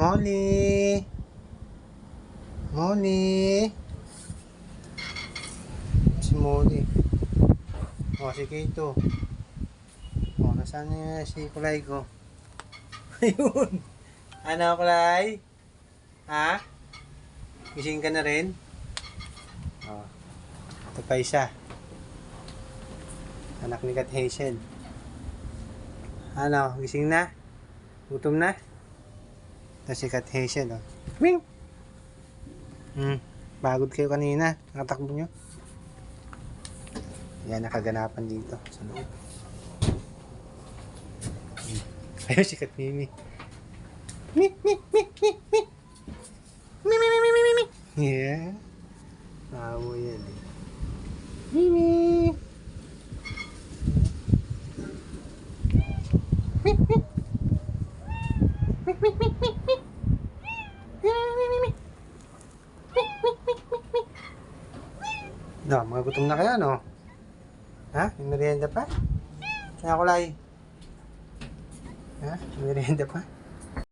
Molly! Molly! Si Molly. O, si Kato. O, nasaan niya si Kulay ko? Ayun! Ano, Kulay? Ha? Gising ka na rin? O, ito pa isa. Anak ni Kat Hazel. Ano, gising na? Gutom na? Ito si Kat Hazel, o. Wing! Pagod kayo kanina. Nakatakbo nyo. Yan, nakaganapan dito sa loob. Ayun si Kat Mimi. Mi, mi, mi, mi, mi. Mi, mi, mi, mi, mi, mi, mi. Yeah. Tama yan eh. Mimi. Mi, mi. Mi, mi, mi, mi, mi. Mi, mi, mi, mi. Mi, mi, mi, mi, mi. No, mga gutom na kaya, no? Ha? May merienda pa? Kaya Kulay? Ha? May merienda pa?